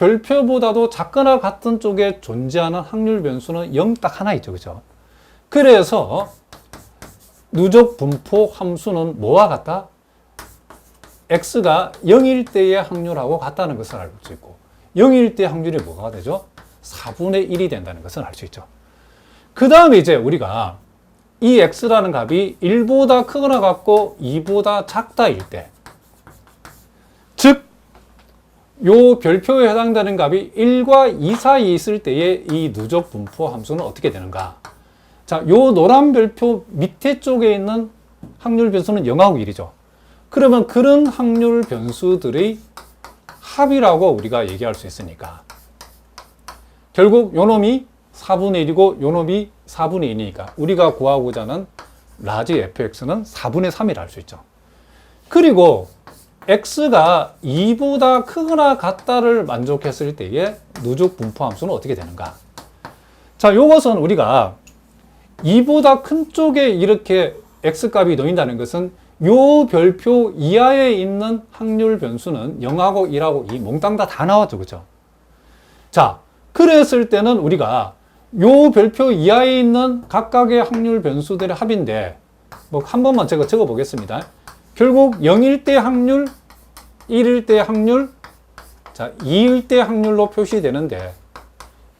별표보다도 작거나 같은 쪽에 존재하는 확률 변수는 0 딱 하나 있죠. 그죠? 그래서 누적 분포 함수는 뭐와 같다? x가 0일 때의 확률하고 같다는 것을 알 수 있고, 0일 때 확률이 뭐가 되죠? 4분의 1이 된다는 것을 알 수 있죠. 그 다음에 이제 우리가 이 x라는 값이 1보다 크거나 같고 2보다 작다일 때, 즉, 요 별표에 해당되는 값이 1과 2 사이에 있을 때의 이 누적 분포 함수는 어떻게 되는가? 자, 요 노란 별표 밑에 쪽에 있는 확률 변수는 0하고 1이죠. 그러면 그런 확률 변수들의 합이라고 우리가 얘기할 수 있으니까, 결국 요 놈이 4분의 1이고 요 놈이 4분의 2니까 우리가 구하고자 하는 라지 fx는 4분의 3이라 할 수 있죠. 그리고 x가 2보다 크거나 같다를 만족했을 때의 누적 분포 함수는 어떻게 되는가? 자, 요것은 우리가 2보다 큰 쪽에 이렇게 x값이 놓인다는 것은 요 별표 이하에 있는 확률 변수는 0하고 1하고 2 몽땅 다 나왔죠. 그죠? 자, 그랬을 때는 우리가 요 별표 이하에 있는 각각의 확률 변수들의 합인데, 뭐 한 번만 제가 적어 보겠습니다. 결국 0일 때 확률, 1일 때 확률, 자, 2일 때 확률로 표시되는데,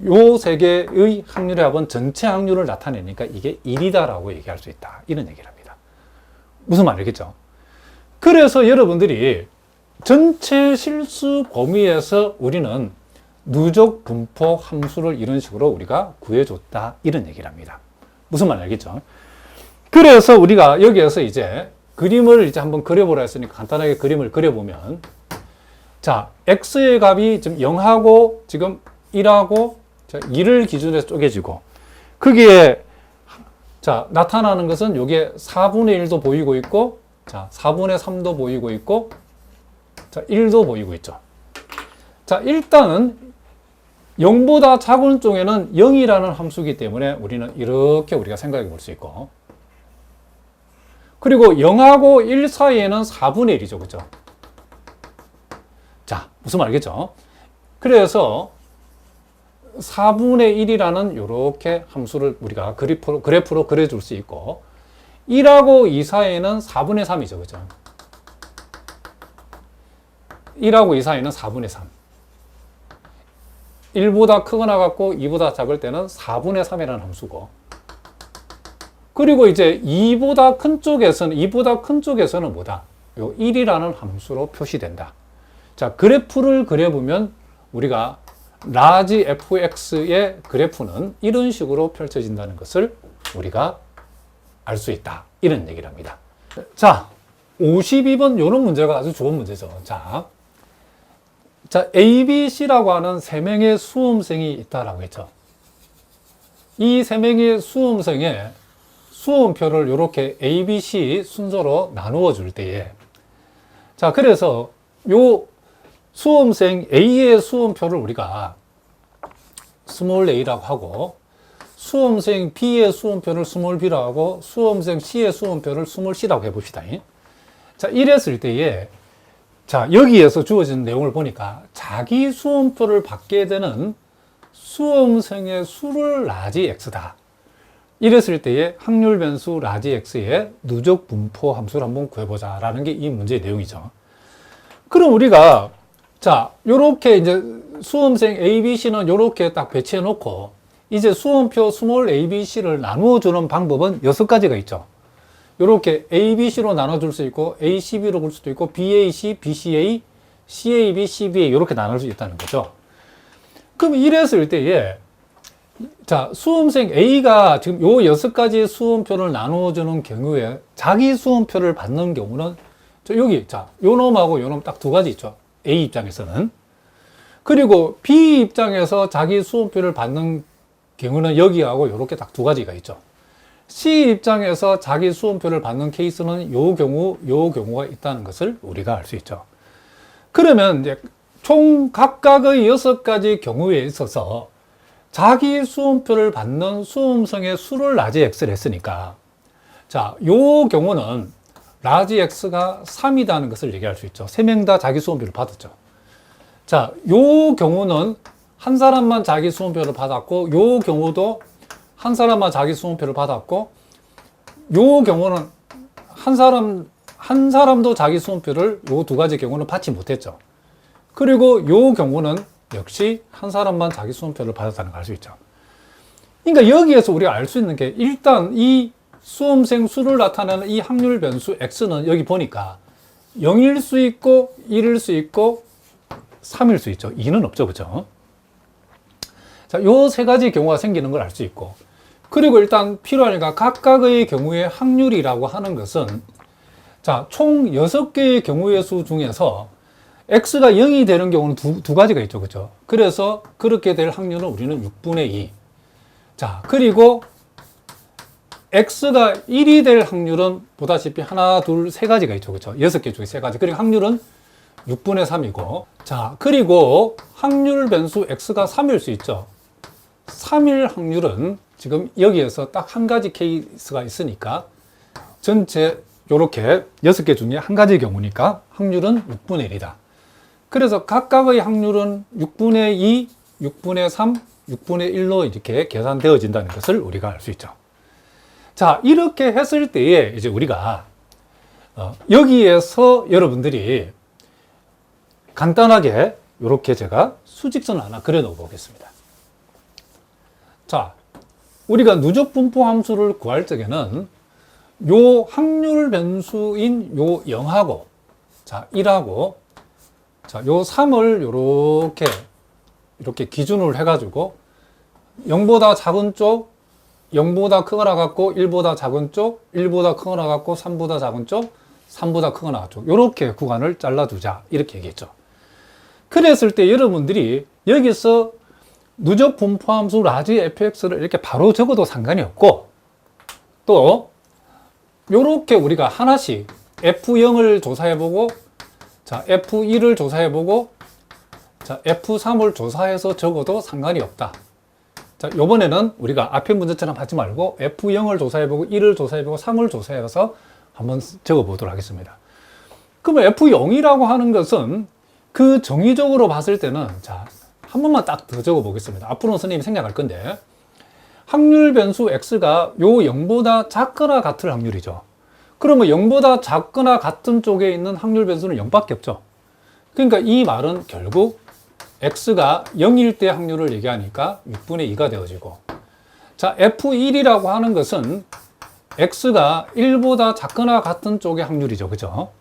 요 세 개의 확률의 합은 전체 확률을 나타내니까 이게 1이다라고 얘기할 수 있다. 이런 얘기를 합니다. 무슨 말 알겠죠? 그래서 여러분들이 전체 실수 범위에서 우리는 누적 분포 함수를 이런 식으로 우리가 구해줬다. 이런 얘기를 합니다. 무슨 말 알겠죠? 그래서 우리가 여기에서 이제 그림을 이제 한번 그려보라 했으니까 간단하게 그림을 그려보면, 자, x의 값이 지금 0하고 지금 1하고 2를 기준으로 쪼개지고, 거기에 자, 나타나는 것은 요게 4분의 1도 보이고 있고, 자, 4분의 3도 보이고 있고, 자, 1도 보이고 있죠. 자, 일단은 0보다 작은 쪽에는 0이라는 함수이기 때문에 우리는 이렇게 우리가 생각해 볼 수 있고, 그리고 0하고 1 사이에는 4분의 1이죠. 그죠? 자, 무슨 말 알겠죠? 그래서 4분의 1이라는 이렇게 함수를 우리가 그래프로 그려줄 수 있고, 1하고 2 사이에는 4분의 3이죠. 그죠? 1하고 2 사이에는 4분의 3. 1보다 크거나 같고 2보다 작을 때는 4분의 3이라는 함수고, 그리고 이제 2보다 큰 쪽에서는 뭐다? 요 1이라는 함수로 표시된다. 자, 그래프를 그려보면 우리가 라지 fx의 그래프는 이런 식으로 펼쳐진다는 것을 우리가 알 수 있다. 이런 얘기를 합니다. 자, 52번 이런 문제가 아주 좋은 문제죠. 자, A, B, C라고 하는 3명의 수험생이 있다라고 했죠. 이 3명의 수험생의 수험표를 이렇게 A, B, C 순서로 나누어 줄 때에, 자, 그래서 요 수험생 A의 수험표를 우리가 스몰 a라고 하고, 수험생 B의 수험표를 스몰 b라고 하고, 수험생 C의 수험표를 스몰 c라고 해봅시다. 자, 이랬을 때에, 자, 여기에서 주어진 내용을 보니까 자기 수험표를 받게 되는 수험생의 수를 라지 x다. 이랬을 때에 확률 변수 라지 x의 누적 분포 함수를 한번 구해보자 라는 게 이 문제의 내용이죠. 그럼 우리가 자, 요렇게 이제 수험생 A, B, C는 요렇게 딱 배치해 놓고, 이제 수험표 스몰 A, B, C를 나누어 주는 방법은 6가지가 있죠. 요렇게 A, B, C로 나눠줄 수 있고, A, C, B로 볼 수도 있고, B, A, C, B, C, A, C, A, B, C, B, A 요렇게 나눌 수 있다는 거죠. 그럼 이랬을 때에, 자, 수험생 A가 지금 요 6가지 수험표를 나누어 주는 경우에 자기 수험표를 받는 경우는 여기, 자, 요 놈하고 요 놈 딱 2가지 있죠. A 입장에서는. 그리고 B 입장에서 자기 수험표를 받는 경우는 여기하고 이렇게 딱 2가지가 있죠. C 입장에서 자기 수험표를 받는 케이스는 요 경우가 있다는 것을 우리가 알 수 있죠. 그러면 이제 총 각각의 6가지 경우에 있어서 자기 수험표를 받는 수험생의 수를 라지 x를 했으니까, 자, 요 경우는 라지 x가 3이라는 것을 얘기할 수 있죠. 3명 다 자기 수험표를 받았죠. 자, 요 경우는 한 사람만 자기 수험표를 받았고, 요 경우도 한 사람만 자기 수험표를 받았고, 요 경우는 한 사람도 자기 수험표를 요 두 가지 경우는 받지 못했죠. 그리고 요 경우는 역시 한 사람만 자기 수험표를 받았다는 걸 알 수 있죠. 그러니까 여기에서 우리가 알 수 있는 게 일단 이 수험생 수를 나타내는 이 확률 변수 x는 여기 보니까 0일 수 있고 1일 수 있고 3일 수 있죠. 2는 없죠. 그죠? 자, 요 세 가지 경우가 생기는 걸 알 수 있고, 그리고 일단 필요하니까 각각의 경우의 확률이라고 하는 것은, 자, 총 6개의 경우의 수 중에서 x가 0이 되는 경우는 두 가지가 있죠. 그죠? 그래서 그렇게 될 확률은 우리는 6분의 2. 자, 그리고 x가 1이 될 확률은 보다시피 하나, 둘, 세 가지가 있죠. 그죠? 6개 중에 세 가지. 그리고 확률은 6분의 3이고, 자, 그리고 확률 변수 x가 3일 수 있죠. 3일 확률은 지금 여기에서 딱 한 가지 케이스가 있으니까 전체 요렇게 6개 중에 한 가지 경우니까 확률은 6분의 1이다. 그래서 각각의 확률은 6분의 2, 6분의 3, 6분의 1로 이렇게 계산되어진다는 것을 우리가 알 수 있죠. 자, 이렇게 했을 때에 이제 우리가 여기에서 여러분들이 간단하게 이렇게 제가 수직선을 하나 그려 놓아 보겠습니다. 자, 우리가 누적 분포 함수를 구할 적에는 요 확률 변수인 요 0하고, 자, 1하고, 자, 요 3을 이렇게 기준으로 해가지고 0보다 작은 쪽, 0보다 크거나 같고 1보다 작은 쪽, 1보다 크거나 같고 3보다 작은 쪽, 3보다 크거나 같은 쪽, 이렇게 구간을 잘라두자 이렇게 얘기했죠. 그랬을 때 여러분들이 여기서 누적 분포 함수 라지 fx를 이렇게 바로 적어도 상관이 없고, 또 이렇게 우리가 하나씩 f0을 조사해보고, 자, f1을 조사해보고, 자, f3을 조사해서 적어도 상관이 없다. 자, 요번에는 우리가 앞에 문제처럼 하지 말고 f0을 조사해보고 1을 조사해보고 3을 조사해서 한번 적어보도록 하겠습니다. 그러면 f0이라고 하는 것은 그 정의적으로 봤을 때는, 자, 한 번만 딱 더 적어보겠습니다. 앞으로는 선생님이 생략할 건데, 확률 변수 x가 요 0보다 작거나 같을 확률이죠. 그러면 0보다 작거나 같은 쪽에 있는 확률 변수는 0밖에 없죠. 그러니까 이 말은 결국 x가 0일 때 확률을 얘기하니까 6분의 2가 되어지고, 자, f1이라고 하는 것은 x가 1보다 작거나 같은 쪽의 확률이죠. 그죠?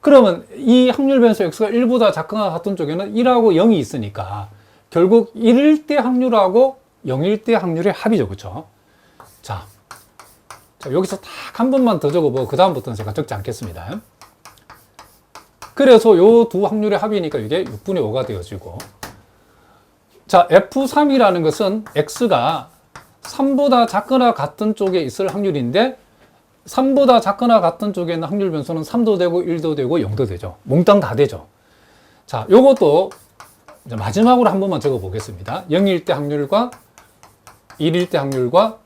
그러면 이 확률 변수 x가 1보다 작거나 같은 쪽에는 1하고 0이 있으니까 결국 1일 때 확률하고 0일 때 확률의 합이죠. 그죠? 자, 여기서 딱 한 번만 더 적어보고 그 다음부터는 제가 적지 않겠습니다. 그래서 요 두 확률의 합이니까 이게 6분의 5가 되어지고, 자, f3이라는 것은 x가 3보다 작거나 같은 쪽에 있을 확률인데, 3보다 작거나 같은 쪽에 있는 확률 변수는 3도 되고 1도 되고 0도 되죠. 몽땅 다 되죠. 자, 요것도 이제 마지막으로 한 번만 적어 보겠습니다. 0일 때 확률과 1일 때 확률과,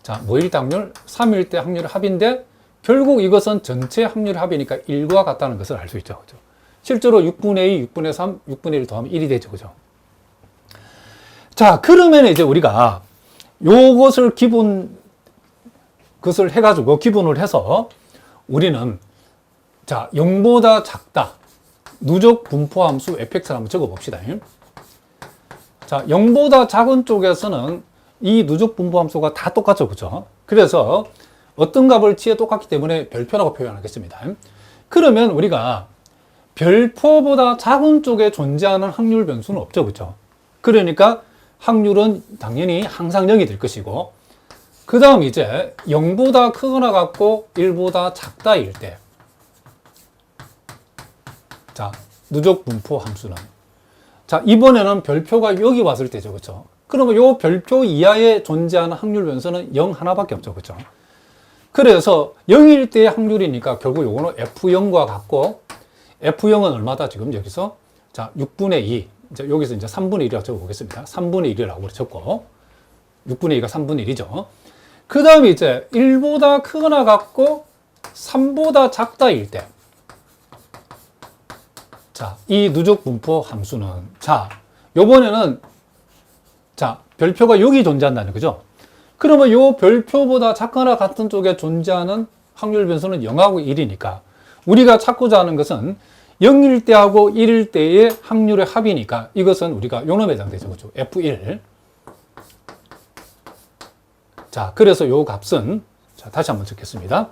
자, 뭐일 때 확률, 3일 때 확률의 합인데, 결국 이것은 전체 확률의 합이니까 1과 같다는 것을 알 수 있죠. 그죠? 실제로 6분의 2, 6분의 3, 6분의 1 더하면 1이 되죠. 그죠? 자, 그러면 이제 우리가 요것을 그것을 해가지고 기분을 해서 우리는, 자, 0보다 작다. 누적 분포 함수 fx를 한번 적어 봅시다. 자, 0보다 작은 쪽에서는 이 누적 분포 함수가 다 똑같죠. 그죠? 그래서 어떤 값을 치에 똑같기 때문에 별표라고 표현하겠습니다. 그러면 우리가 별표보다 작은 쪽에 존재하는 확률 변수는 없죠. 그죠? 그러니까 확률은 당연히 항상 0이 될 것이고, 그 다음 이제 0보다 크거나 같고 1보다 작다일 때, 자, 누적 분포 함수는, 자, 이번에는 별표가 여기 왔을 때죠. 그렇죠? 그러면 이 별표 이하에 존재하는 확률 변수는 0 하나밖에 없죠. 그렇죠? 그래서 0일 때의 확률이니까 결국 요거는 f0과 같고, f0은 얼마다 지금 여기서, 자, 6분의 2, 이제 여기서 이제 3분의 1이라고 적어 보겠습니다. 3분의 1이라고 적고, 6분의 2가 3분의 1이죠. 그 다음에 이제 1보다 크거나 같고 3보다 작다일 때, 자, 이 누적 분포 함수는, 자, 요번에는, 자, 별표가 여기 존재한다는 거죠. 그러면 요 별표보다 작거나 같은 쪽에 존재하는 확률 변수는 0하고 1이니까 우리가 찾고자 하는 것은 0일 때하고 1일 때의 확률의 합이니까 이것은 우리가 요놈에 해당되죠. 그렇죠? F1. 자, 그래서 요 값은, 자, 다시 한번 적겠습니다.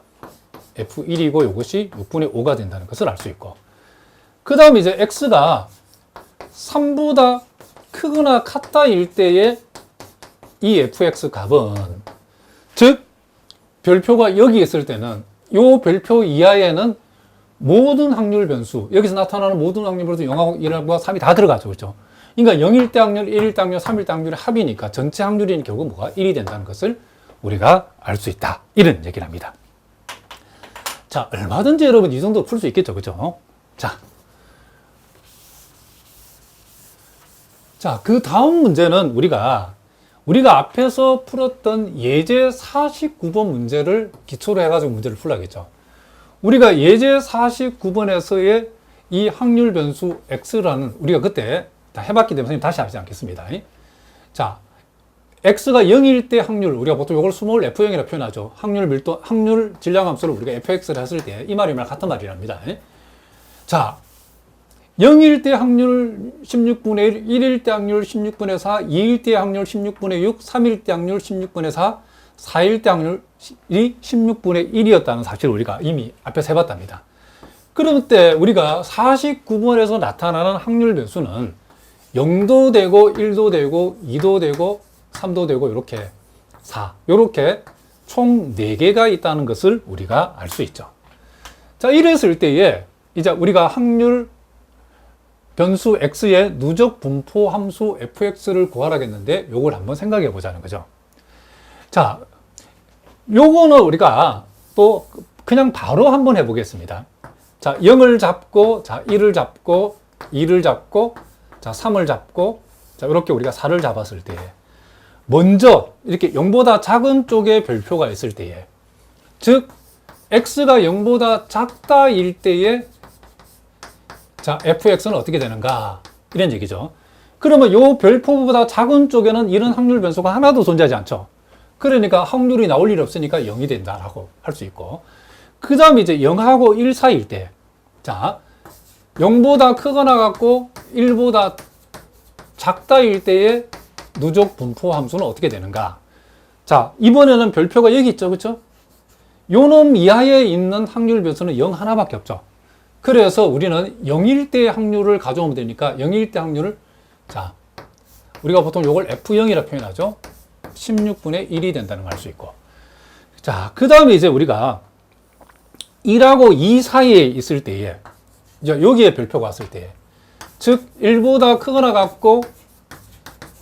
F1이고 이것이 6분의 5가 된다는 것을 알 수 있고, 그 다음에 이제 X가 3보다 크거나 같다일 때의 이 fx 값은, 즉 별표가 여기 있을 때는 이 별표 이하에는 모든 확률 변수, 여기서 나타나는 모든 확률 변수 0하고 1하고 3이 다 들어가죠. 그렇죠? 그러니까 0일 때 확률, 1일 때 확률, 3일 때 확률의 합이니까 전체 확률이 결국 뭐가 1이 된다는 것을 우리가 알 수 있다. 이런 얘기를 합니다. 자, 얼마든지 여러분 이 정도 풀 수 있겠죠. 그죠? 자, 그 다음 문제는 우리가 앞에서 풀었던 예제 49번 문제를 기초로 해가지고 문제를 풀어야겠죠. 우리가 예제 49번에서의 이 확률 변수 x라는, 우리가 그때 다 해봤기 때문에 선생님 다시 하지 않겠습니다. 자, x가 0일 때 확률, 우리가 보통 이걸 수모를 f0이라고 표현하죠. 확률 밀도, 확률 질량 함수를 우리가 fx를 했을 때 이 말이 같은 말이랍니다. 자, 0일 때 확률 16분의 1, 1일 때 확률 16분의 4, 2일 때 확률 16분의 6, 3일 때 확률 16분의 4, 4일 때 확률이 16분의 1이었다는 사실을 우리가 이미 앞에서 해봤답니다. 그럼 때 우리가 49번에서 나타나는 확률 변수는 0도 되고 1도 되고 2도 되고 3도 되고 이렇게 4, 이렇게 총 4개가 있다는 것을 우리가 알 수 있죠. 자, 이랬을 때에 이제 우리가 확률 변수 x의 누적 분포 함수 fx를 구하라겠는데 요걸 한번 생각해 보자는 거죠. 자, 요거는 우리가 또 그냥 바로 한번 해보겠습니다. 자, 0을 잡고, 자, 1을 잡고, 2를 잡고, 자, 3을 잡고, 자, 이렇게 우리가 4를 잡았을 때, 먼저 이렇게 0보다 작은 쪽에 별표가 있을 때에, 즉, x가 0보다 작다일 때에, 자, fx는 어떻게 되는가? 이런 얘기죠. 그러면 요 별표보다 작은 쪽에는 이런 확률 변수가 하나도 존재하지 않죠. 그러니까 확률이 나올 일이 없으니까 0이 된다라고 할 수 있고, 그 다음에 이제 0하고 1 사이일 때, 자, 0보다 크거나 같고 1보다 작다일 때의 누적 분포 함수는 어떻게 되는가? 자, 이번에는 별표가 여기 있죠. 그렇죠? 요놈 이하에 있는 확률 변수는 0 하나밖에 없죠. 그래서 우리는 0일 때의 확률을 가져오면 되니까 0일 때 확률을, 자, 우리가 보통 요걸 F0이라 표현하죠. 16분의 1이 된다는 걸 알 수 있고. 자, 그 다음에 이제 우리가 1하고 2 사이에 있을 때에, 이제 여기에 별표가 왔을 때, 즉 1보다 크거나 같고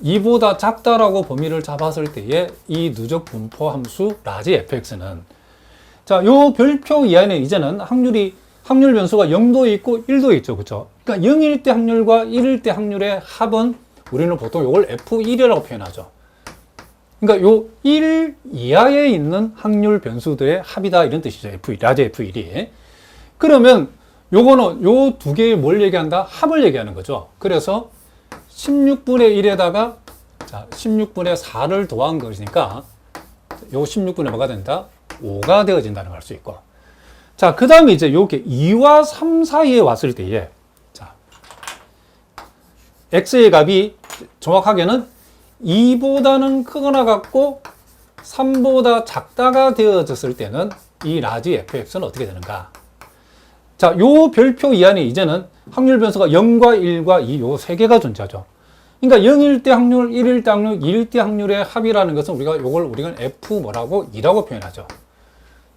2보다 작다라고 범위를 잡았을 때에 이 누적 분포 함수 라지 fx는, 자, 요 별표 이하에는 이제는 확률 변수가 0도 있고 1도 있죠. 그렇죠? 그러니까 0일 때 확률과 1일 때 확률의 합은 우리는 보통 이걸 F1이라고 표현하죠. 그러니까 요 1 이하에 있는 확률 변수들의 합이다, 이런 뜻이죠. 라지 F1이. 그러면 요거는 요 두 개의 뭘 얘기한다? 합을 얘기하는 거죠. 그래서 16분의 1에다가, 자, 16분의 4를 더한 것이니까 요 16분의 뭐가 된다? 5가 되어진다는 걸 알 수 있고. 자, 그 다음에 이제 요게 2와 3 사이에 왔을 때에, 자, x의 값이 정확하게는 2보다는 크거나 같고 3보다 작다가 되어졌을 때는 이 라지 fx는 어떻게 되는가? 자, 요 별표 이하는 이제는 확률 변수가 0과 1과 2, 요 세 개가 존재하죠. 그러니까 0일 때 확률, 1일 때 확률, 2일 때 확률의 합이라는 것은 우리가 F 뭐라고? 2라고 표현하죠.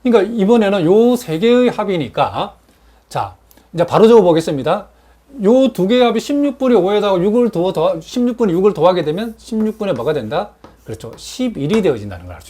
그러니까 이번에는 요 세 개의 합이니까, 자, 이제 바로 적어 보겠습니다. 요 두 개의 합이 16분의 5에다가 16분의 6을 더하게 되면 16분의 뭐가 된다? 그렇죠. 11이 되어진다는 걸 알 수 있습니다.